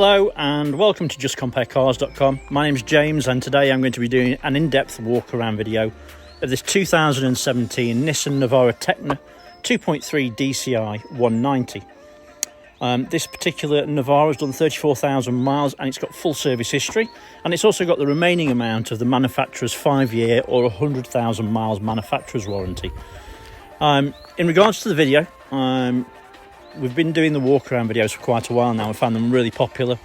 Hello and welcome to justcomparecars.com. My name's James and today I'm going to be doing an in-depth walk around video of this 2017 Nissan Navara Tekna 2.3 DCI 190. This particular Navara has done 34,000 miles and it's got full service history, and it's also got the remaining amount of the manufacturer's 5-year or 100,000 miles manufacturer's warranty. In regards to the video, we've been doing the walk around videos for quite a while now. I found them really popular.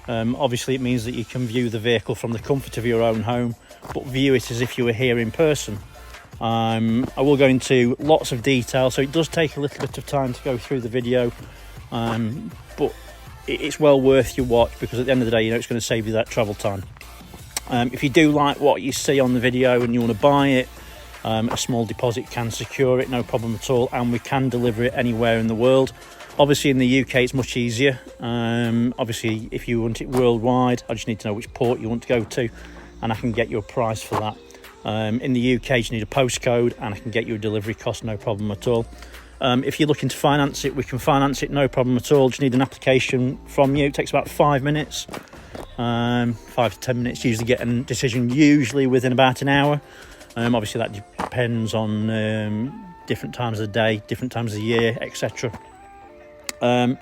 Obviously it means that you can view the vehicle from the comfort of your own home, but view it as if you were here in person. I will go into lots of detail, so it does take a little bit of time to go through the video, but it's well worth your watch, because at the end of the day, you know, it's going to save you that travel time. If you do like what you see on the video and you want to buy it, a small deposit can secure it, no problem at all, and we can deliver it anywhere in the world. Obviously in the UK it's much easier. Obviously if you want it worldwide, I just need to know which port you want to go to and I can get you a price for that. In the UK you just need a postcode and I can get you a delivery cost, no problem at all. If you're looking to finance it, we can finance it, no problem at all. Just need an application from you. It takes about 5 minutes, 5 to 10 minutes, usually get a decision usually within about an hour. Obviously that depends on different times of the day, different times of the year, etc. A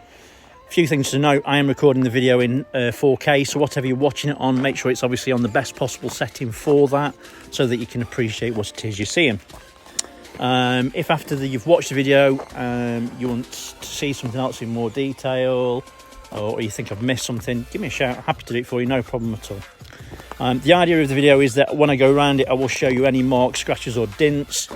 few things to note: I am recording the video in 4K, so whatever you're watching it on, make sure it's obviously on the best possible setting for that, so that you can appreciate what it is you're seeing. If after you've watched the video you want to see something else in more detail, or you think I've missed something, give me a shout. I'm happy to do it for you, no problem at all. The idea of the video is that when I go around it, I will show you any marks, scratches or dints.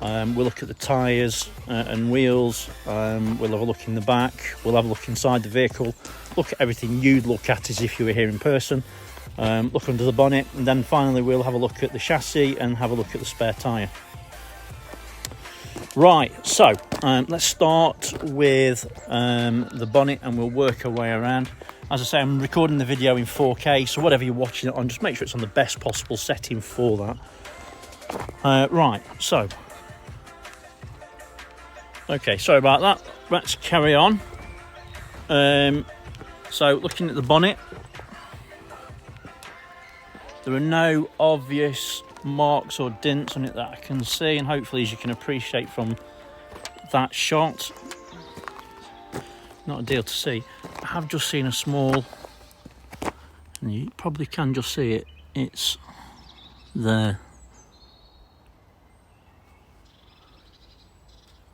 We'll look at the tyres and wheels. We'll have a look in the back. We'll have a look inside the vehicle. Look at everything you'd look at as if you were here in person. Look under the bonnet, and then finally we'll have a look at the chassis and have a look at the spare tyre. Right, so let's start with the bonnet and we'll work our way around. As I say, I'm recording the video in 4K, so whatever you're watching it on, just make sure it's on the best possible setting for that. Right, so. Okay, sorry about that. Let's carry on. So, looking at the bonnet, there are no obvious marks or dints on it that I can see, and hopefully, as you can appreciate from that shot, not a deal to see. I have just seen a small, and you probably can just see it, it's there.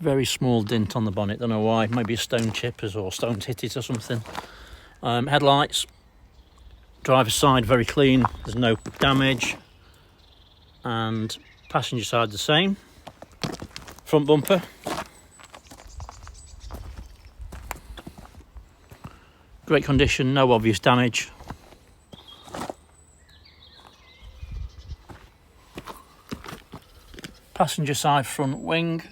Very small dint on the bonnet, don't know why, maybe a stone chippers or stones hit it or something. Headlights, driver's side very clean, there's no damage, and passenger side the same. Front bumper, great condition, no obvious damage. Passenger side front wing,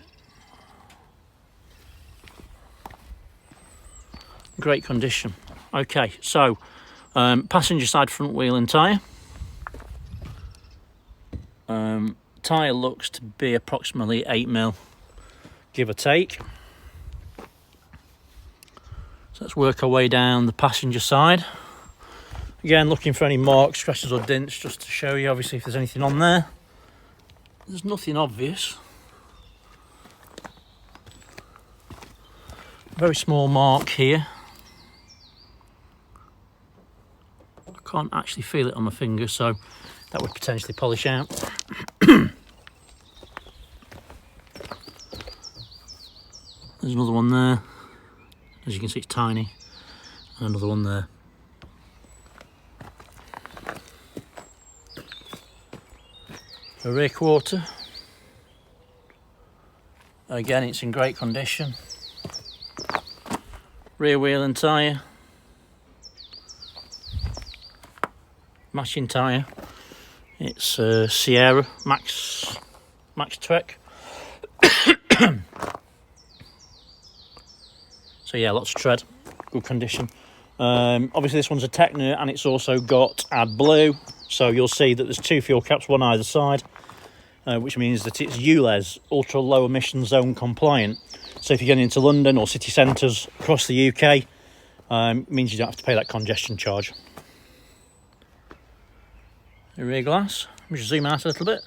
great condition. Okay, so passenger side front wheel and tyre. Tyre looks to be approximately 8mm, give or take. So let's work our way down the passenger side. Again, looking for any marks, scratches or dints, just to show you obviously if there's anything on there. There's nothing obvious. Very small mark here. I can't actually feel it on my finger, so that would potentially polish out. There's another one there. As you can see, it's tiny. And another one there. The rear quarter. Again, it's in great condition. Rear wheel and tyre. Matching tyre. It's Sierra Max Trek. So yeah, lots of tread, good condition. Obviously this one's a Tekna and it's also got AdBlue, so you'll see that there's 2 fuel caps, one either side, which means that it's ULEZ, ultra low emission zone compliant. So if you're getting into London or city centres across the UK, Means you don't have to pay that congestion charge. The rear glass, let me just zoom out a little bit.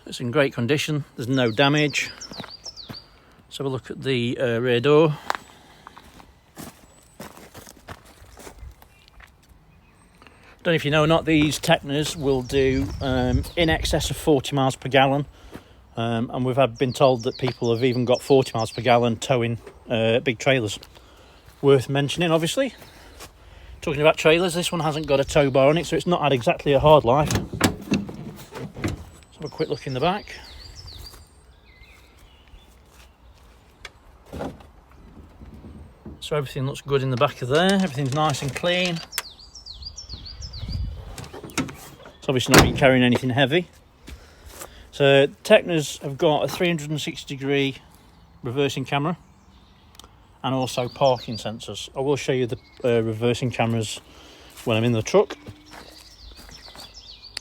It's in great condition, there's no damage. Let's have a look at the rear door. Don't know if you know or not, these Teknas will do in excess of 40 miles per gallon. And we've been told that people have even got 40 miles per gallon towing big trailers. Worth mentioning, obviously. Talking about trailers, this one hasn't got a tow bar on it, so it's not had exactly a hard life. Let's have a quick look in the back. So everything looks good in the back of there, everything's nice and clean. It's obviously not been carrying anything heavy. So Teknas have got a 360 degree reversing camera and also parking sensors. I will show you the reversing cameras when I'm in the truck.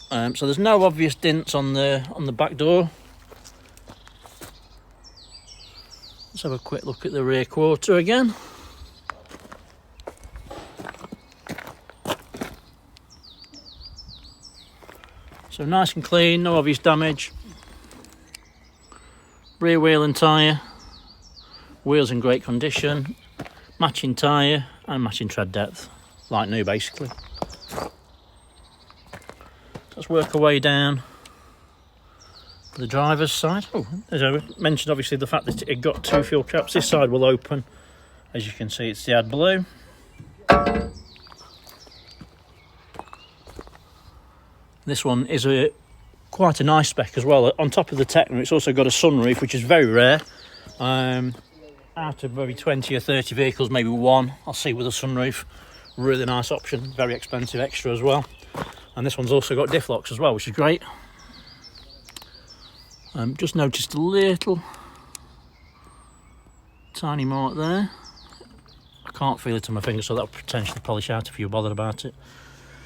So there's no obvious dents on the back door. Let's have a quick look at the rear quarter again. So nice and clean, no obvious damage. Rear wheel and tyre. Wheels in great condition. Matching tyre and matching tread depth. Like new, basically. Let's work our way down the driver's side. Oh, as I mentioned, obviously the fact that it got two fuel caps. This side will open. As you can see, it's the AdBlue. This one is quite a nice spec as well. On top of the Tekna, it's also got a sunroof, which is very rare. Out of maybe 20 or 30 vehicles, maybe one I'll see with a sunroof. Really nice option, very expensive extra as well. And this one's also got diff locks as well, which is great. Just noticed a little tiny mark there. I can't feel it on my finger, so that'll potentially polish out if you're bothered about it.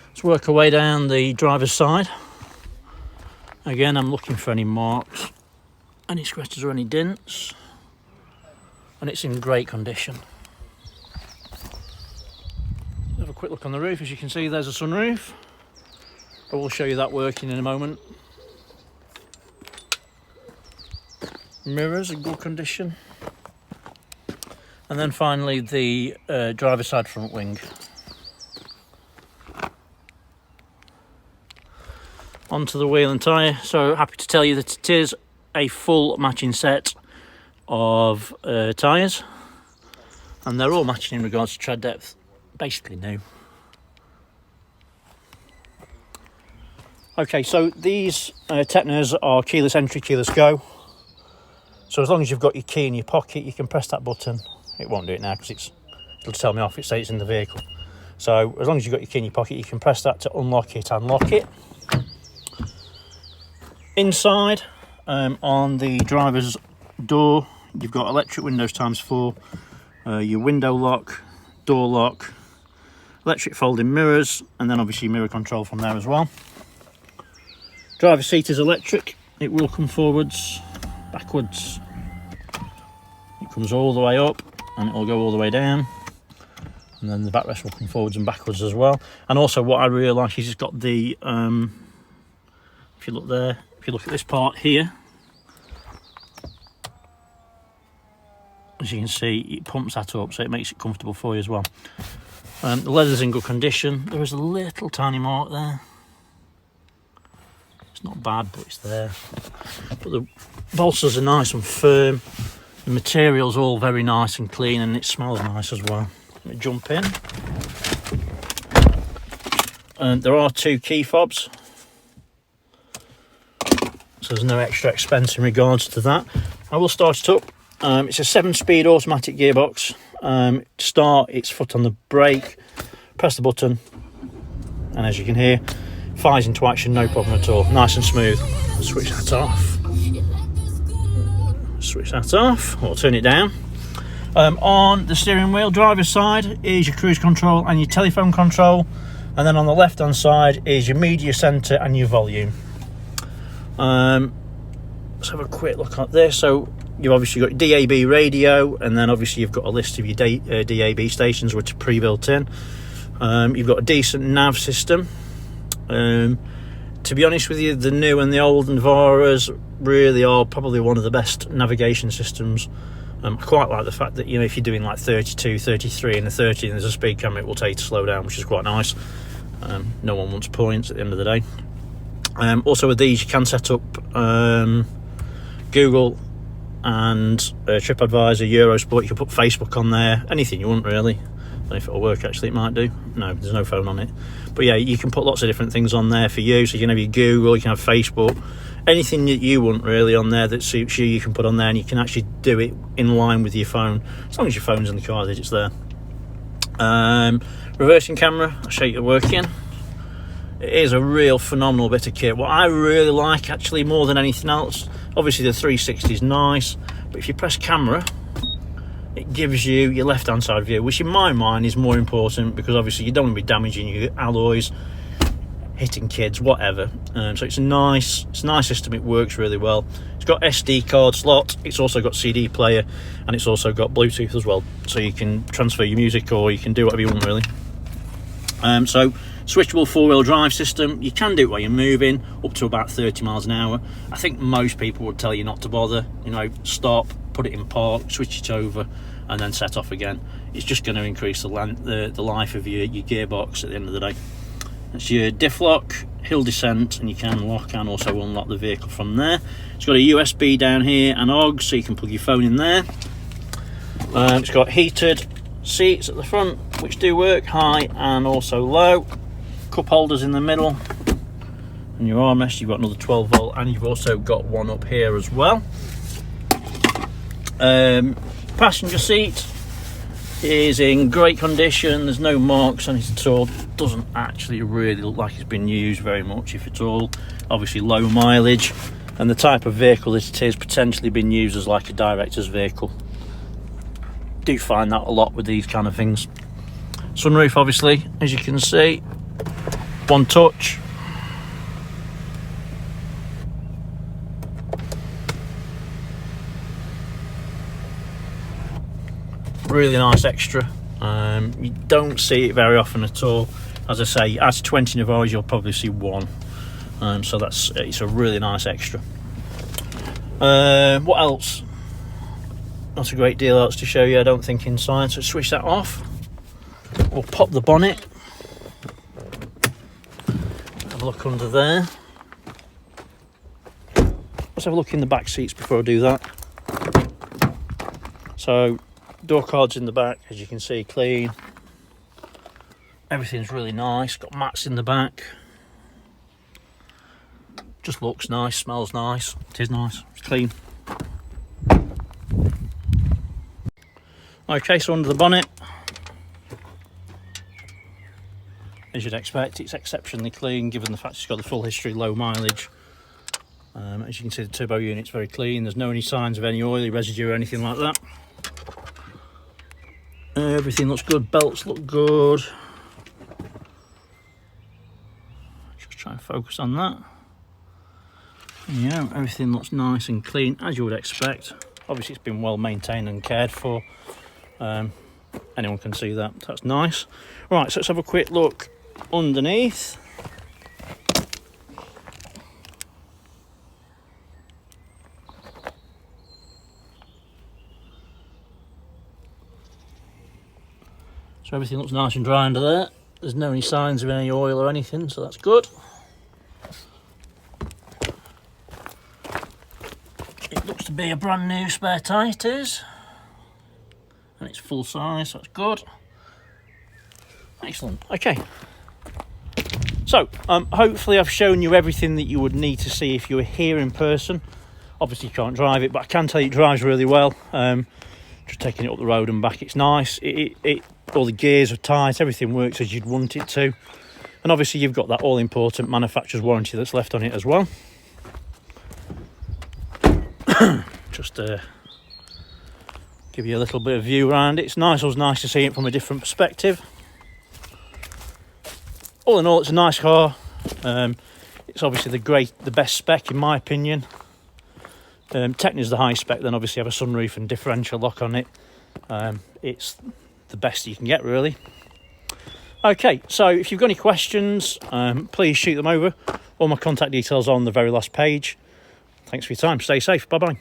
Let's work our way down the driver's side. Again, I'm looking for any marks, any scratches or any dents. And it's in great condition. Have a quick look on the roof. As you can see, there's a sunroof. I will show you that working in a moment. Mirrors in good condition. And then finally the driver's side front wing. Onto the wheel and tyre. So happy to tell you that it is a full matching set of tyres, and they're all matching in regards to tread depth, basically new. Okay, so these Teknas are keyless entry, keyless go. So as long as you've got your key in your pocket, you can press that button. It won't do it now because it'll tell me off, it says it's in the vehicle. So as long as you've got your key in your pocket, you can press that to unlock it and lock it. Inside, on the driver's door, you've got electric windows ×4, your window lock, door lock, electric folding mirrors, and then obviously mirror control from there as well. Driver's seat is electric. It will come forwards, backwards. It comes all the way up and it will go all the way down. And then the backrest will come forwards and backwards as well. And also what I really like is it's got the, if you look there, if you look at this part here, as you can see, it pumps that up, so it makes it comfortable for you as well. The leather's in good condition. There is a little tiny mark there. It's not bad, but it's there. But the bolsters are nice and firm. The material's all very nice and clean, and it smells nice as well. Let me jump in. There are 2 key fobs, so there's no extra expense in regards to that. I will start it up. It's a 7-speed automatic gearbox. To start, it's foot on the brake, press the button, and as you can hear, fires into action, no problem at all. Nice and smooth. Switch that off. Switch that off, or turn it down. On the steering wheel, driver's side, is your cruise control and your telephone control. And then on the left hand side is your media centre and your volume. Let's have a quick look at this. So You've obviously got DAB radio, and then obviously you've got a list of your DAB stations which are pre-built in. You've got a decent nav system. To be honest with you, the new and the old Navaras really are probably one of the best navigation systems. I quite like the fact that, you know, if you're doing like 32, 33 and a 30 and there's a speed camera, it will tell you to slow down, which is quite nice. No one wants points at the end of the day. Also with these you can set up Google and TripAdvisor, Eurosport. You can put Facebook on there, anything you want really. I don't know if it'll work, actually. It might do. No, there's no phone on it, but yeah, you can put lots of different things on there for you. So you can have your Google, you can have Facebook, anything that you want really on there that suits you, you can put on there, and you can actually do it in line with your phone, as long as your phone's in the car that it's there. Reversing camera, I'll show you it working. It is a real phenomenal bit of kit. What I really like, actually, more than anything else, obviously the 360 is nice, but if you press camera, it gives you your left hand side view, which in my mind is more important, because obviously you don't want to be damaging your alloys, hitting kids, whatever. So it's a nice system. It works really well. It's got SD card slot, it's also got CD player, and it's also got Bluetooth as well, so you can transfer your music or you can do whatever you want really. So switchable four-wheel drive system. You can do it while you're moving up to about 30 miles an hour. I think most people would tell you not to bother, you know, stop, put it in park, switch it over, and then set off again. It's just going to increase the life of your gearbox at the end of the day. It's your diff lock, hill descent, and you can lock and also unlock the vehicle from there. It's got a USB down here and OGS, so you can plug your phone in there. It's got heated seats at the front, which do work, high and also low. Cup holders in the middle, and your armrest. You've got another 12 volt, and you've also got one up here as well. Passenger seat is in great condition. There's no marks on it at all. Doesn't actually really look like it's been used very much, if at all. Obviously low mileage, and the type of vehicle that it is potentially been used as like a director's vehicle. Do find that a lot with these kind of things. Sunroof, obviously, as you can see, one touch. Really nice extra. You don't see it very often at all. As I say, as 20 Navaras, you'll probably see one. So it's a really nice extra. What else? Not a great deal else to show you, I don't think, inside. So switch that off. We'll pop the bonnet. Have a look under there. Let's have a look in the back seats before I do that. So door cards in the back, as you can see, clean. Everything's really nice. Got mats in the back. Just looks nice, smells nice. It is nice, it's clean. Okay, so under the bonnet, as you'd expect, it's exceptionally clean given the fact it's got the full history, low mileage. As you can see, the turbo unit's very clean. There's no any signs of any oily residue or anything like that. Everything looks good. Belts look good. Just try and focus on that. Yeah, everything looks nice and clean, as you would expect. Obviously, it's been well maintained and cared for. Anyone can see that. That's nice. Right, so let's have a quick look underneath. So everything looks nice and dry under there. There's no any signs of any oil or anything, so that's good. It looks to be a brand new spare tyre, it is. And it's full size, so that's good. Excellent. Okay. So, hopefully I've shown you everything that you would need to see if you were here in person. Obviously you can't drive it, but I can tell you it drives really well. Just taking it up the road and back, it's nice. All the gears are tight, everything works as you'd want it to. And obviously you've got that all-important manufacturer's warranty that's left on it as well. Just give you a little bit of view around it. It's nice, always nice to see it from a different perspective. All in all, it's a nice car. It's obviously the best spec in my opinion. Tekna's the high spec, then obviously have a sunroof and differential lock on it. It's the best you can get, really. Okay, so if you've got any questions, please shoot them over. All my contact details are on the very last page. Thanks for your time. Stay safe. Bye-bye.